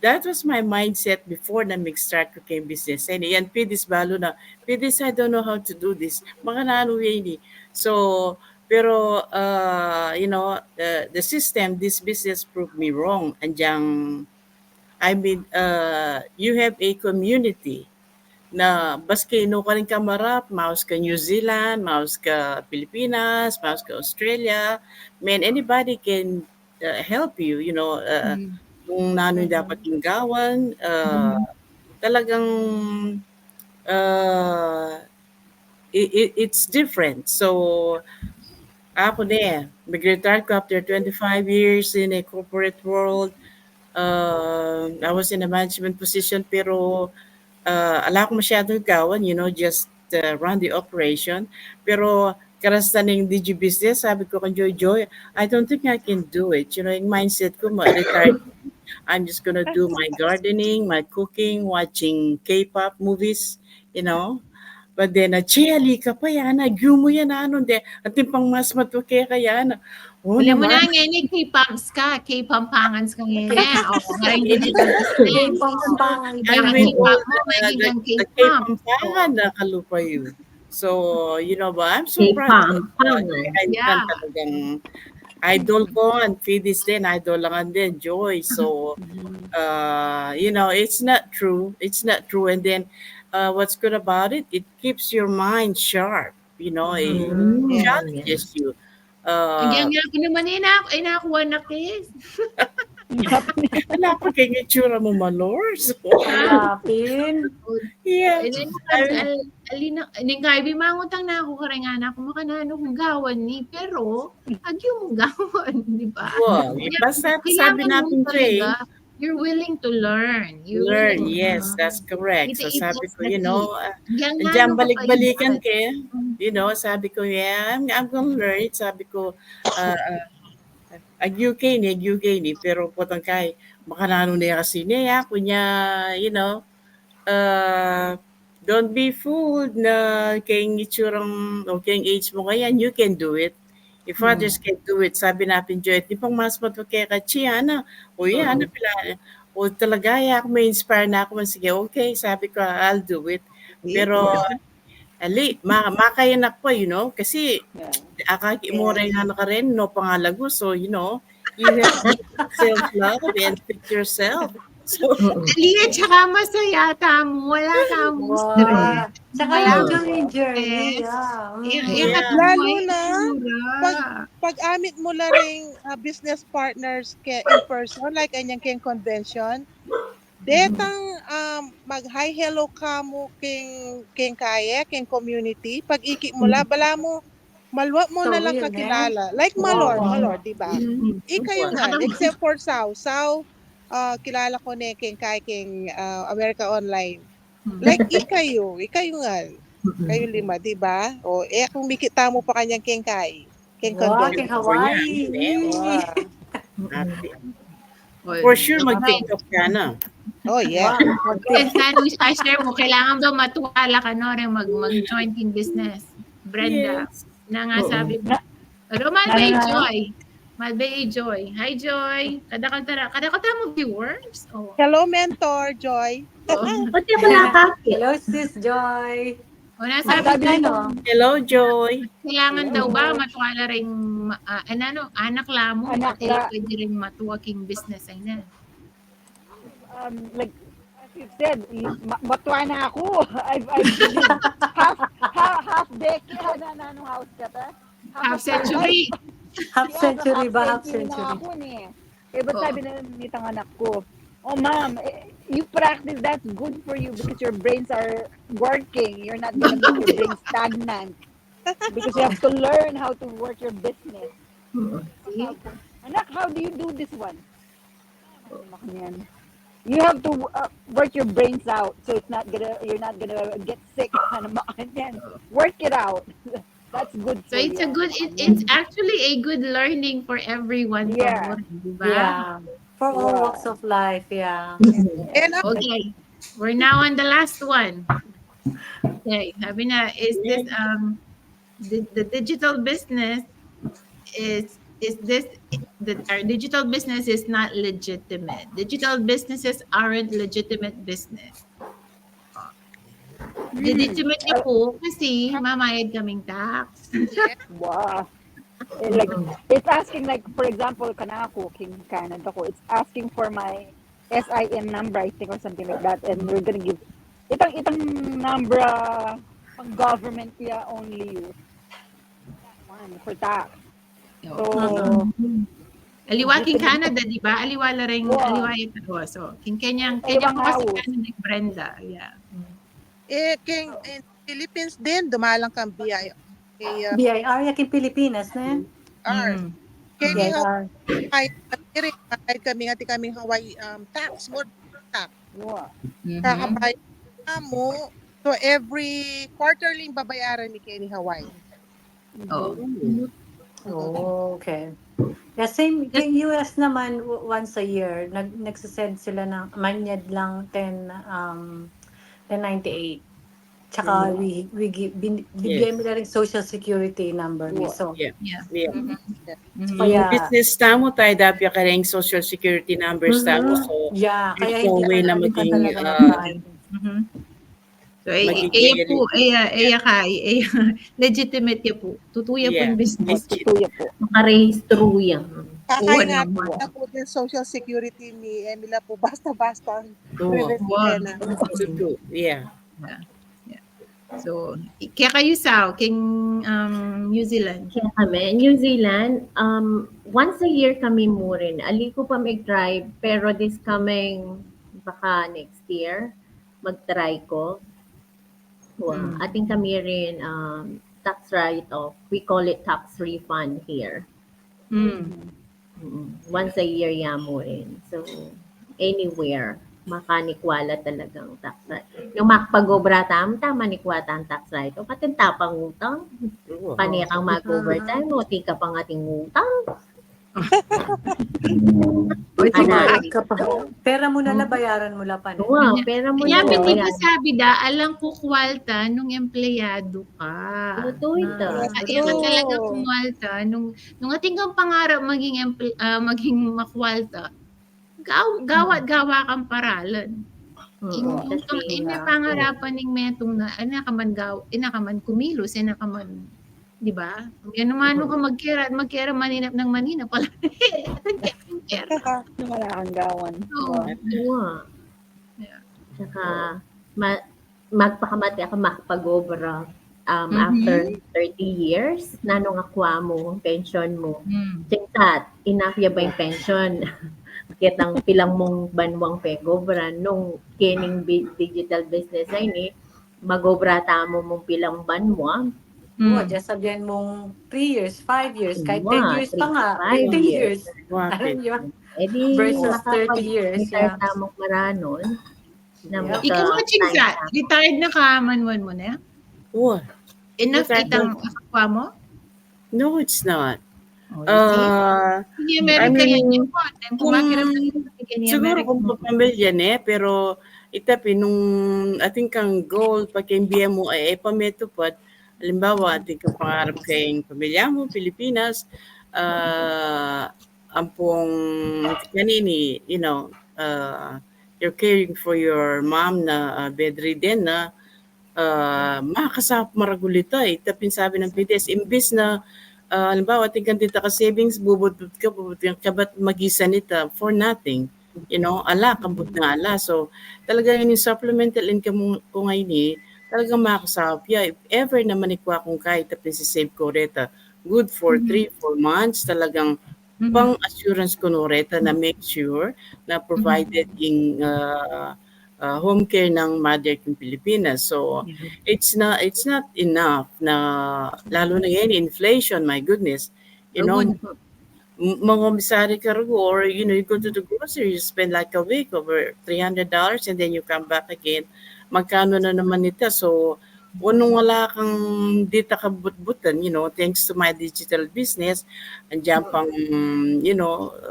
That was my mindset before na mag-start ko kayong business. Yan, Pidis balo na. Pidis, I don't know how to do this. Mga nanuwi. So, pero, the system, this business proved me wrong. You have a community na baski no ka rin ka marap, mouse ka New Zealand, mouse ka Pilipinas, mouse ka Australia. Man, anybody can help you, kung nano'y dapat yung gawan. Talagang it's different. So, ako mag-retire ko after 25 years in a corporate world. I was in a management position pero ala ko masyadong gawan, just run the operation. Pero karastaning digi business, sabi ko kay Joy, I don't think I can do it. You know, yung mindset ko, retired. I'm just gonna do my gardening, my cooking, watching K-pop movies, you know. But then, Chia, ka pa yan, agyo mo yan, ano, de, at yung pang mas matuke ka yan. Oo Alam mo naman. na ngayon, K-pumps ka, K-pampangans ka ngayon. O, maraming digital business. K-pampangan. I Kaya mean, K-pop mo, maging the kang the K-pump. K-pampangan na kalupa yun. So, you know ba, I'm so proud of I Yeah. talagang idol ko, and Fidis din, idol lang din, Joy. So, you know, it's not true. It's not true. And then, what's good about it? It keeps your mind sharp. You know, it challenges you. Hanggang nga ako naman, nakuha na kiss. Wala pa kay itsura mo, Malors. Hanapin. Yeah. And then, alina, ningkay, bimangutang na ako karenga na ako makanano kung gawan ni. Pero, agyo mong gawan, di ba? Wow. Basta sabi natin, Jay, you're willing to learn. You're learn. willing to Yes, learn. that's correct. So sabi ko, you know, Hanggang nga andiyan ano ka pa balik-balikan yun. kaya, you know, sabi ko, yeah, I'm gonna learn it. Sabi ko, ag-UK ni, pero potang kay, makanano niya kasi niya, kunya, you know, don't be fooled na kayong itsurang, o kayong age mo ngayon, you can do it. If others can do it, sabi natin, Joy, di pang mas matuke ka, Chiana, o yan, pila, o talaga, ako may inspire na ako, sige, okay, sabi ko, I'll do it. Pero, makayanak pa, you know, kasi, akakimore nga na ka rin, no pangalago, so, you know, you have self-love and pick yourself. So, Aliyah, tsaka masaya tamo. Wala tamo stress. Tsaka yung journey. Lalo na, pag-amit mo na rin business partners in person, like anyang keng convention, detang mag-hi hello ka mo keng kaya, keng community, pag-iki mo la, bala mo, malwa mo na lang kakilala. Like Malor, di ba? Ikayo nga, except for Sao, kilala ko na keng kay keng America Online. Like ikayo nga. Kayo lima, di ba? O kung mikita mo pa kanyang keng kay. Keng Keng Hawaii. For sure, mag-TikTok ka na. Oh, yeah. Sana i-share mo, kailangan daw matuwala ka no rin mag-joint in business. Brenda, na nga sabi mo. Pero Malbay Joy. Malbay Joy. Hi Joy. Kadakata mo viewers. Oh. Hello, Mentor Joy. Pati ako nakakit. Hello, Sis Joy. O nasabi ko, Hello, Joy. kailangan daw ba matuwala rin anak lamo. Anak Kaya la. pwede rin matuwaking business ay na. Like as you said, matwa na ako. I've been half decade na anong house ka ta? Half century. Half century ba? Half century century. na ako ni. Ba't sabi na nitang anak ko, oh ma'am, you practice, that's good for you because your brains are working. You're not gonna make your brain stagnant. Because you have to learn how to work your business. Anak, how do you do this one? You have to work your brains out so you're not gonna get sick. Work it out. That's good So for it's you. it's actually a good learning for everyone. Yeah. Diba? Yeah. For all walks of life, yeah. And Okay. We're now on the last one. Okay. Sabi na, is this the digital business our digital business is not legitimate. Digital businesses aren't legitimate business. Legitimate niyo po kasi mamayad kaming tax. Wow. Like it's asking, like, for example, kanako king Canada ko, it's asking for my SIN number, I think, or something like that, and we're gonna give itang number pang government kaya only use that one for tax. So Aliwa king Canada, di ba? Aliwa la rin, Wow. aliwa ito. So, king Kenyang ko kasi house. Canada, Brenda. Yeah. in Philippines din, dumalang kang BIR. BIR, yakin Pilipinas, na? Kaya BIR. kami nga kaming Hawaii tax mo tax. wow. Kakabayad mo. So every quarterly babayaran ni Kenny Hawaii. Oh. Oh, okay. Yeah, same. Yung US naman, once a year, nagsasend sila ng manyad lang 1098. Tsaka bigyan mo na rin social security number ni. So, Yeah. Yeah. Yeah. kaya, Yung business tamo tayo, dapat ka rin social security numbers tamo. So, yeah, kaya there's no hindi way na ka maging, talaga mag-find. Mhm. So, Magiging po, legitimate ya po. Tutuya po Yeah. yung business. Tutuya po. Makarehistro yan. Kakaingatan naman. na po din social security ni Emila po basta-basta. Oo. Wow. True. Yeah. So, kaya kayo sa New Zealand. Kaya kami, New Zealand, once a year kami mo rin. Ali ko pa mag-drive, pero this coming, baka next year, mag-try ko. Well, ating kami rin tax write-off. We call it tax refund here. Once a year mo rin. So, anywhere, makanikwala talagang tax write-off. Yung makpag-obra tama nikwata ang tax write-off. Patin tapang utang. True. Panikang mag-overtime mo, di ka pa nga ting utang. Pera mo na bayaran mo la pa. Wow, pera mo Kaya na. hindi pa sabi alang ko kwalta nung empleyado ka. Totoo ito. Kaya ka talaga kumwalta nung ating kang pangarap maging makwalta. Gawa kang paralan. May pangarapan ning metong na inakaman kumilos, inakaman, di ba? Yan naman ka magkera maninap ng maninap pala. Malakanggawan. Oo. Tsaka magpakamati ako makapag-obra after 30 years nanong akwa mo, pension mo. Tingkat, enough ya ba yung pension? Kitang pilang mong banwang pegobra nung kining digital business ay ni magobra tamo mong pilang banwang. Just sabihan mong 3 years, 5 years, kahit 10 Wow, years pa nga, 5 15 years. Wow. Alam niyo? Edi Versus 30 years, retire yeah. tamok maranon. Ikaw mga chingsa, retired na ka manwan mo na? What? Enough Retired itang akwa mo? No, it's not. Hindi American yan po. Siguro kung papamilya pero itapi nung ating kang goal pag MBM mo ay pametupad, halimbawa ating kang pangarap kayong pamilya mo, Pilipinas, ampong kanini, you're caring for your mom na bedridden na makakasap maragulita itapin sabi ng PDS imbis na halimbawa tingkan dito ka savings bubudbud ka ba't magisa nita for nothing, ala kambut na ala. So talaga yung supplemental income ko ngayon talagang makakasap if ever na manikwa kung kahit tapin si save ko reta good for 3-4 months talagang pang assurance ko no reta na make sure na provided in home care ng mother in Pilipinas. So it's not enough na lalo na ngayon inflation, my goodness. Mga misari ka or you go to the grocery, you spend like a week over $300 and then you come back again. Magkano na naman ito? So wala kang dita kabut-butan, thanks to my digital business, andiyan pang,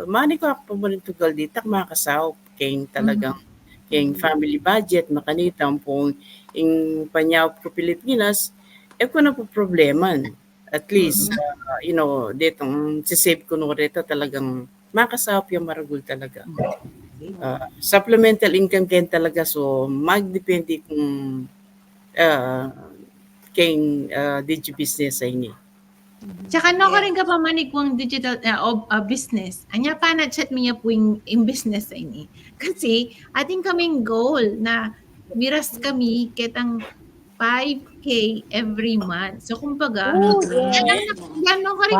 money ko ako pa tugal dita, makakasaw, kayong talagang yung family budget, makanitang pong yung panyaw ko Pilipinas, ko na po probleman. At least, ditong sisave ko nung rito talagang makasahap yung maragul talaga. Supplemental income kayo talaga, so magdepende kung kayong digi business ay ni. Tsaka ka rin ka pa manikwang digital business. Anya pa na chat niya po yung business ay ni. Kasi ating kaming goal na miras kami kitang 5K every month. So kumbaga, gano'n ka rin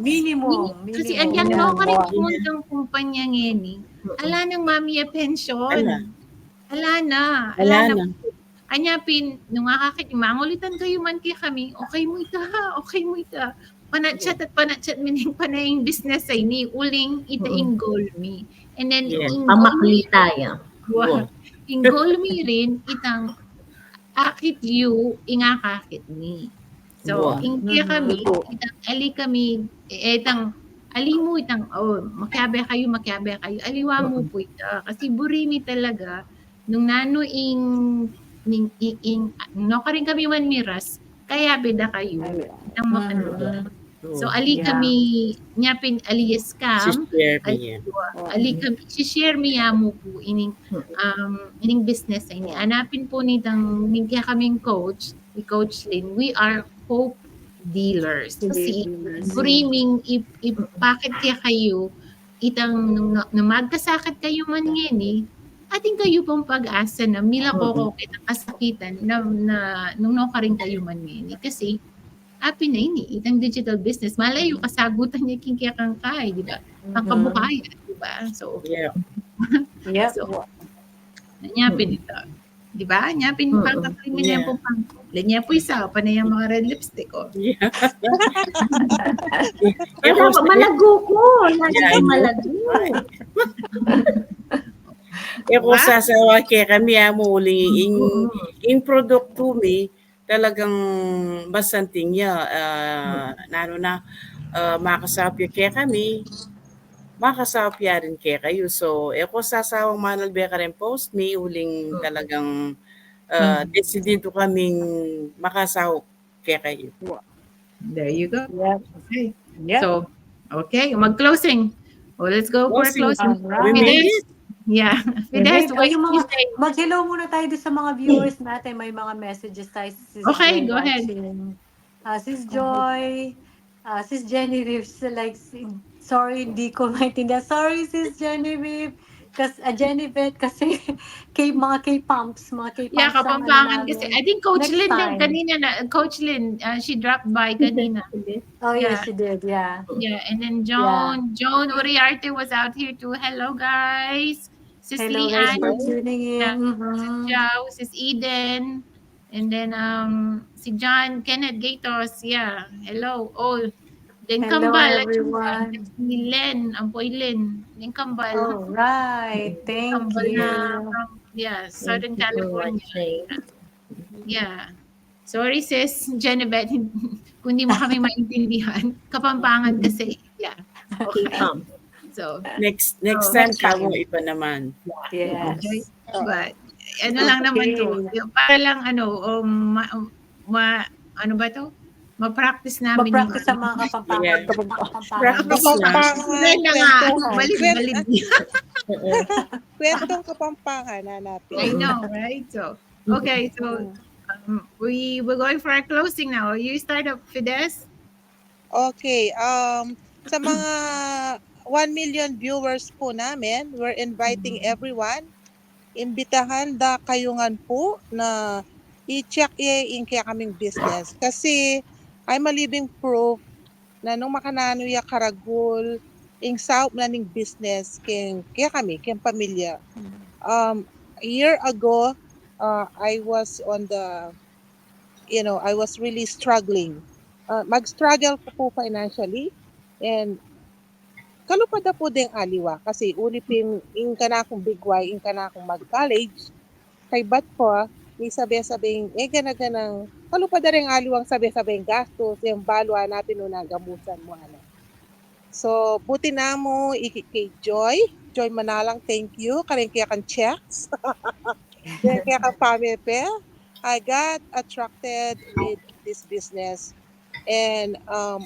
minimum. Kasi anyan ka rin kumuntang kumpanya ngeni. Ala nang mamiya pension. Ala na. Anya nung mangulitan kayo man kay kami, okay mo ita. Panachat mining panayang business ay ni uling itaing goal mi. And then pamaklita yan. In goal mi rin itang akit you ingakakit ni. So, Buwan. ingkya kami, Opo. itang ali kami, itang ali mo itang, makyabe kayo, aliwa mo po ita. Kasi burimi talaga, nung nano no ka rin kami man miras, kaya beda kayo, itang makano. So, ali Yeah. kami, nyapin ali Si scam, Sherry. ali kami, share mi mo po ining business ay ni. Anapin po nitang kaya kaming coach, ni Coach Lynn, we are hope dealers. Kasi buriming bakit kaya kayo itang nung magkasakit kayo man ngini, ating kayo pong pag-asa na mila ko kitang kasakitan na nung no ka rin kayo man ngini. Kasi api na ini, itang digital business. Malayo kasagutan niya kaya kang kay, di ba? Ang kabukaya, di ba? So, Yeah. Yep. so, nyapin ito. Di ba? Nyapin mo kang kakalimin na yung pang Lanya po isa, pa na yung mga red lipstick, oh. Yeah. Ay, dapat malago ko. Lagi Yeah, I ka know. malago. Kung sasawa kaya kami mo uli in produkto mi talagang basanting niya nano na makasapya kaya kami makasapya rin kaya kayo. So, kung sasawang manal ba ka rin post mi uling talagang desidido kaming makasaw kaya kayo. There you go. Yep. Okay. Yep. So, okay, mag-closing. Oh, let's go for Closing. closing. Alright. We made Fides? it. Yeah. Fides, Ay, what yung do you mga, say? mag-hello muna tayo doon sa mga viewers natin. May mga messages tayo. Sis Okay, Joy go ahead. watching. Sis Joy, Sis Genevieve, sorry, hindi ko maintindihan. Sorry, Sis Genevieve. Genevieve, kasi mga K-pumps Yeah, ang Kapampangan ano kasi. namin. I think Coach Next Lynn time. kanina na Coach Lynn, she dropped by kanina. Oh, Yeah. yes, she did. Yeah. Yeah, and then Joan Uriarte was out here too. Hello guys. Sis Hello, guys, for Lian, tuning yeah, in. Sis Chow, Sis Eden, and then si John Kenneth Gatos. Yeah, hello all. Then Hello, Kambal, everyone. si Len, Ampoy Len. Then Kambal. All right. Thank Kambal na you. from, Southern California. Yeah. Sorry sis, Genevieve, kung hindi mo kami maintindihan. Kapampangan kasi. Yeah. Okay. So, Next time kamo iba naman. Yes. but ano lang naman to. Para lang ano ba to? Ma-practice namin Mag-practice sa mga kapampangan. Yeah. Kapampangan. Practice lang. Kapampangan, Na nga, kwentuhan. balid-balid. Kwentong kapampangan na natin. I know, right? So, okay, so we're going for our closing now. You start up, Fides? Okay, sa mga 1 million viewers po namin, we're inviting everyone. Imbitahan da kayungan po na i-check in kaya kaming business. Kasi I'm a living proof na nung makanano ya karagol, ing saop na ning business kaya kami, kaya pamilya. A year ago, I was on the, I was really struggling. Mag-struggle ko po financially and kalupad na po din aliwa kasi ulipin in ka na akong bigway, in ka na akong mag-college. Kay bat po, may sabi-sabing, gana-ganang, kalupad na rin aliwang sabi-sabing gastos, yung balwa natin nung nagamusan mo. So, buti na mo, kay Joy Manalang, thank you. Karing kaya kang checks. Kaya kang pamipe. I got attracted with this business. And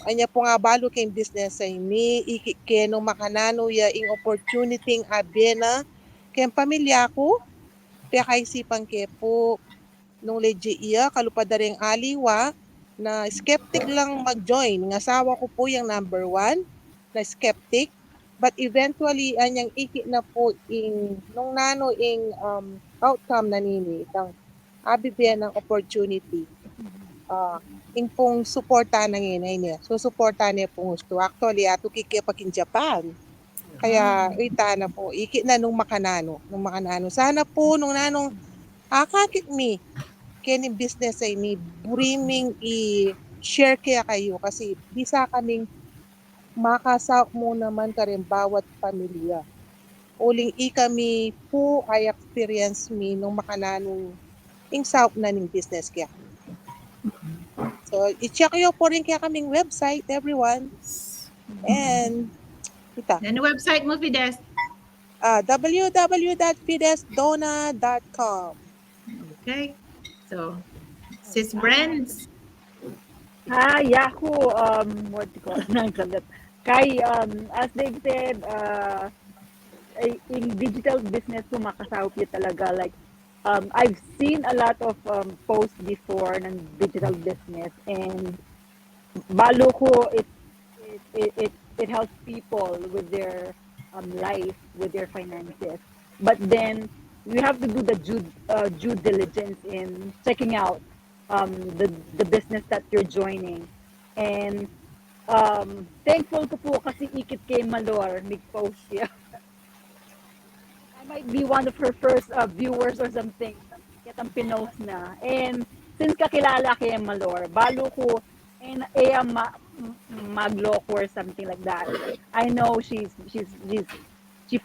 anya po nga balo kay business ay mi ikikeno makanano ya ing opportunity abena kay pamilya ko kaya kaisipan ke po nung legit iya kalupadaring aliwa na skeptic lang mag-join ng asawa ko po yung number 1 na skeptic but eventually anyang iki na po ing nung nano ing outcome na nini itang abibiyan ng opportunity in pong suporta ng inay niya. So, suporta niya pong gusto. Actually, ato kikipak in Japan. Kaya, ita na po. Iki na nung makanano. Sana po, nung nanong, kakit mi, kening business ay ni, buriming i-share kaya kayo. Kasi, bisa kaming makasaok mo naman ka rin bawat pamilya. Uling kami po ay experience mi nung makananong ing saok na ning business kaya. So, i-check nyo po rin kaya kaming website, everyone. And, kita, Ano website mo, Fides? www.fidesdona.com. Okay. So, Sis Brands. Yahoo, what do you call it? Kay, as they've said, in digital business po makasawap yun talaga. Like, I've seen a lot of posts before ng digital business, and balo ko it helps people with their life, with their finances. But then you have to do the due diligence in checking out the business that you're joining. And thankful ko po kasi ikit kay Malor, nag-post siya. I might be one of her first viewers or something. Kitang pinost na. And since kakilala kay Malor, balo ko and magloko or something like that. I know she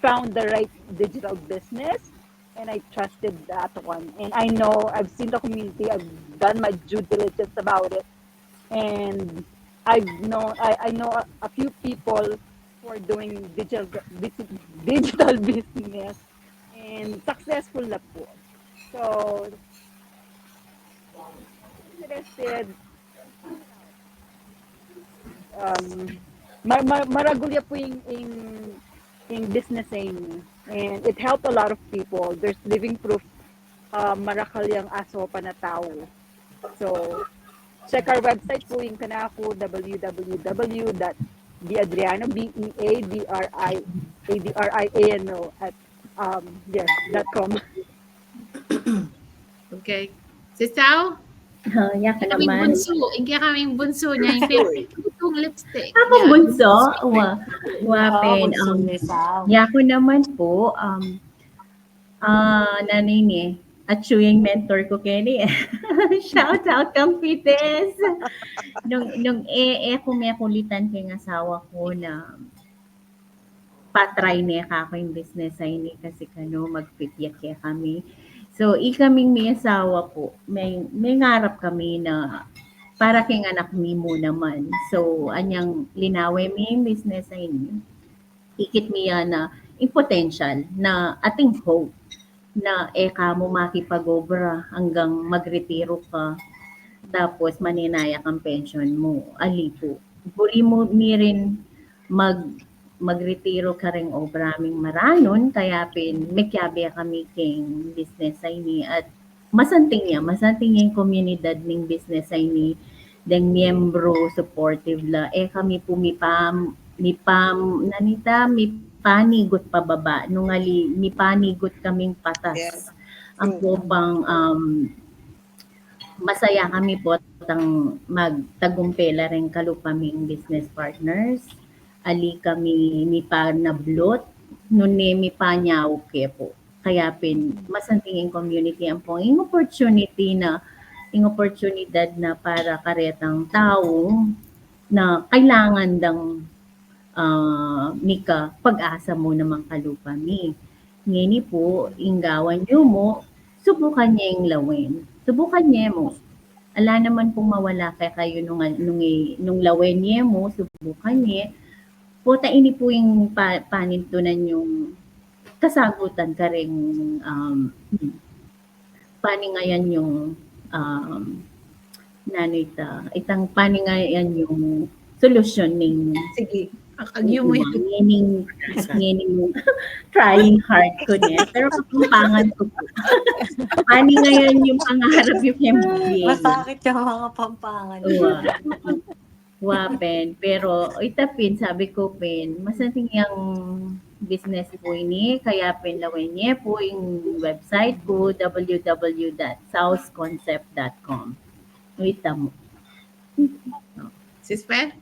found the right digital business, and I trusted that one. And I know I've seen the community. I've done my due diligence about it, and I know a few people who are doing digital business and successful na po. So, interested. Maragulya po yung business niya. And it helped a lot of people. There's living proof marakal yung aso pa na tao. So, check our website po yung kanako, www.beadriano, beadriano .com. Okay. Sis Sao? Yak Kaming naman. bunso. Kaya kaming bunso niya. Yung favorite ko itong lipstick. Ako Yan. bunso. Wapin. Yako naman po, nanay ni, at siya yung mentor ko Kenny. Shout out kang Fides. Nung kumikulitan kay ng asawa ko na patry niya ako yung business ay ni kasi kano magpityak kaya kami. So, kaming may asawa po, may ngarap kami na para kay anak mi mo naman. So, anyang linawin mi yung business ay ni. Ikit mi yan na yung potential na ating hope na kamo makipag-obra hanggang magretiro ka tapos maninayak ang pension mo. Ali po. Buri mo mi rin magretiro ka rin obra aming maranon kaya mekyabe kami king business ay ni at masanting niya yung komunidad ning business ay ni deng miyembro supportive la kami po mi panigot pababa nung ali mi panigot kaming patas Yes. ang popang masaya kami po tang magtagumpela rin kalupaming business partners ali kami mi pa nablot nun mi pa nyaw ke po kaya masanting community ang pong yung oportunidad na para karetang tao na kailangan dang mika pag-asa mo naman kalupa mi. Ngini po, inggawan nyo mo, subukan niya yung lawin. Subukan niya mo. Ala naman pong mawala kay kayo nung lawin niya mo, subukan niya. Puta ini po yung panintunan yung kasagutan ka rin paningayan yung itang paningayan yung solusyon ng Sige. Akagyo mo yan. Ngining trying hard ko niya. Pero kapampangan ko po. Paningayan yung pangarap yung MBA. Masakit yung mga pampangan. Wapen. Pero itapin, sabi ko masanting yung business po ini. Kaya lawin niya po yung website ko, www.southconcept.com. Wait mo. Sis Pe?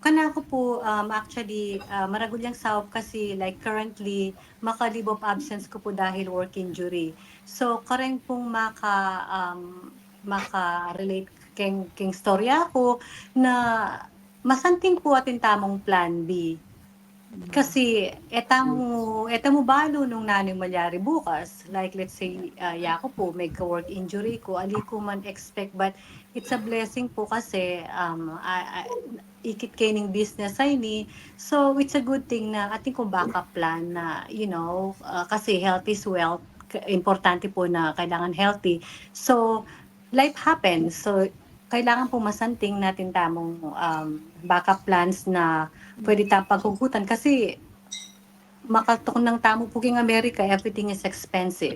Kanako po actually maragulyang sawab kasi like currently makalib of absence ko po dahil working jury. So kareng pong maka-relate king storya ko na masanting po atin tamong plan B. Kasi etamo balo nung nanay malyari bukas. Like let's say, yako po, may ka-work injury ko, ali ko man expect, but it's a blessing po kasi ikit kaining business ay ni. So it's a good thing na ating kung backup plan na, kasi health is wealth. Importante po na kailangan healthy. So life happens. So kailangan po masanting natin tamong backup plans na pwede tayong paghugutan kasi makatok ng tamo po king America, everything is expensive.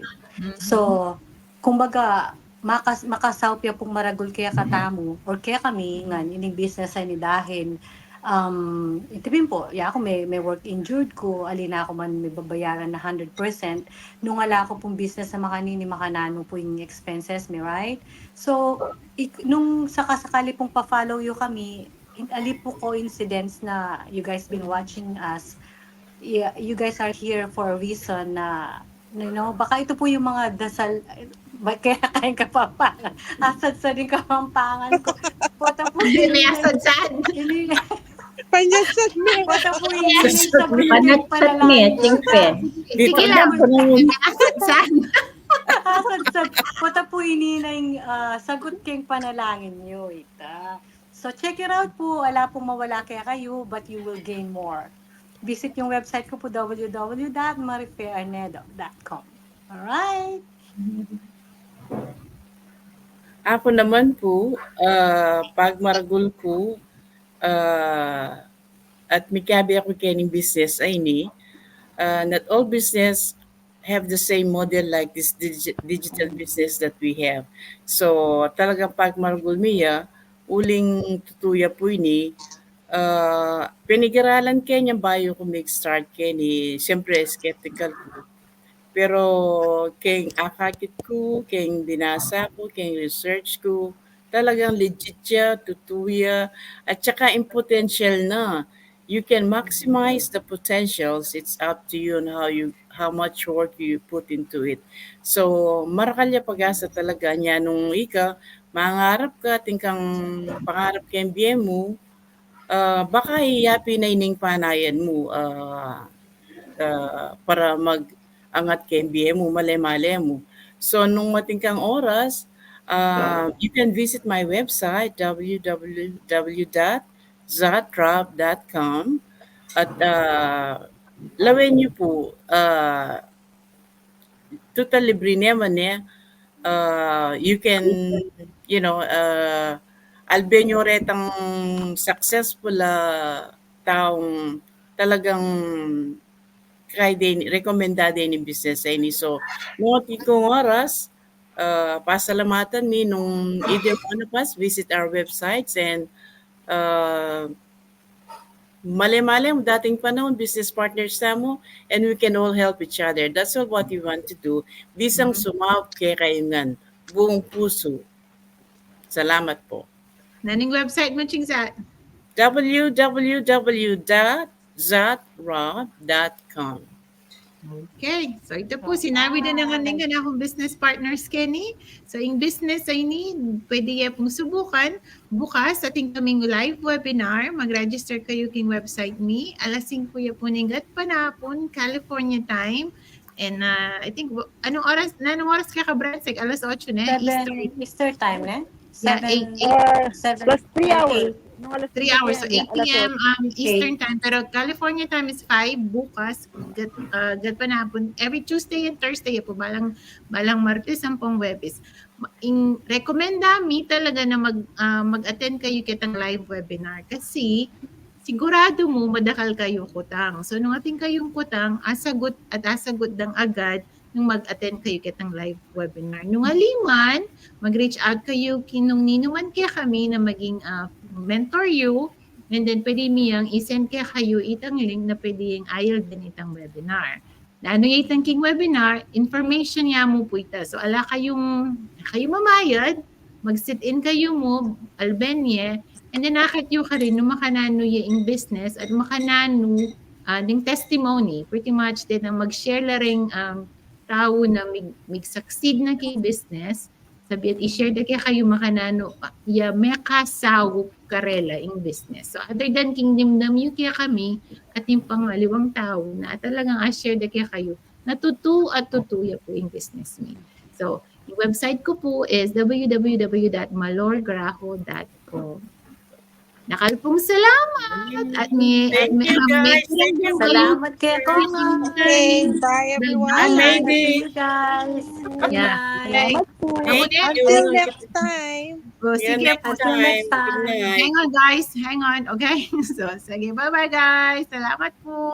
So, kumbaga, makasawpya pong maragol kaya katamo or kaya kami nga ining business ay ni dahil itibin po, ako may work injured ko, alina ako man may babayaran na 100%. Nung wala ako pong business na makanini, makanano po yung expenses me, right? So, nung sakasakali pong pa-follow you kami, ali po coincidence na you guys been watching us. Yeah, you guys are here for a reason na, baka ito po yung mga dasal, kaya kain kapampangan. Asad sa rin kapampangan ko. Pota po May asad-sad. Panyasad mo. Pota po yung sa Panatsat niya, tingpin. Sige lang. May asad-sad. Asad-sad. Pota po ininay sagot kayong panalangin nyo. Ita. So check it out po. Wala pong mawala kaya kayo, but you will gain more. Visit yung website ko po, www.mariferarnedo.com. Alright? Ako naman po, pag maragul ko, at may kabi ako kaning business ay ni, not all business have the same model like this digital business that we have. So talagang pag maragul miya, uling tutuya po ini, pinigiralan kanya bayo ko mag-start kani, siyempre skeptical ko. Pero keng akakit ko, keng binasa ko, keng research ko, talagang legit siya, tutuya, at saka yung potential na. You can maximize the potentials. It's up to you on how much work you put into it. So, marakalya pag-asa talaga niya nung mangarap ka, tingkang pangarap ka MBM mo, baka hiyapi na ining panayan mo para mag-angat ka MBM mo, mali mo. So, nung matingkang oras, you can visit my website, www.zatrap.com, at lawin niyo po, total libre naman you can, albenyo retang successful taong talagang kay din rekomendado ni business ay ni. So nung kong oras, pasalamatan mi nung either one of us visit our websites and mali-mali dating panahon business partners mo and we can all help each other. That's all what we want to do. Bisang sumawap kay kayungan buong puso. Salamat po. Naning website mo, Chingsat? www.zatrob.com. Okay. So ito po, sinabi din naman din na akong business partners Kenny. So yung business ay ni, pwede yan pong subukan. Bukas, ating kaming live webinar. Mag-register kayo king website me. Alas 5 po ninggat panapon, California time. And I think, anong oras ka ka-Bransek? Alas 8 na? Easter time, ne? Yeah, 7 Plus 3 hours. 3 hours. So 8 p.m. Eastern time. Pero California time is 5 bukas. Gat panapon. Every Tuesday and Thursday po. Balang Martes ang pong Webis. Recommenda mi talaga na mag-attend kayo kitang live webinar. Kasi sigurado mo madakal kayo kutang. So nung ating kayong kutang, asagot dang agad nung mag-attend kayo kitang live webinar. Nung aliman, mag-reach out kayo kinung ninuman kaya kami na maging mentor you, and then pwede miyang isend kaya kayo itang link na pwede yung ayal din itang webinar. Na ano yung itang king webinar, information niya mo po ita. So ala kayong mamayad, mag-sit in kayo mo, albenye, and then nakatyo ka rin nung makanano yung business at makanano ding testimony. Pretty much din ang mag-share la ring tao na mig-succeed na kay business, sabi at i-share da kaya kayo makanano, may kasaw karela in business. So other than Kingdom Namyo kaya kami at yung pangaliwang tao na talagang share da kaya kayo at tutuya po in business me. So yung website ko po is www.malorgraho.com. Nakalpong salamat at Thank you, guys. Thank you, Salamat kay Konga. Okay, bye everyone. Lady. See you guys. Good Yeah. night. Salamat po. Thank you. Until next time. So, See you sige next po. Until next time. Good time. night. Hang on guys, hang on. Okay? So sige, bye-bye guys. Salamat po.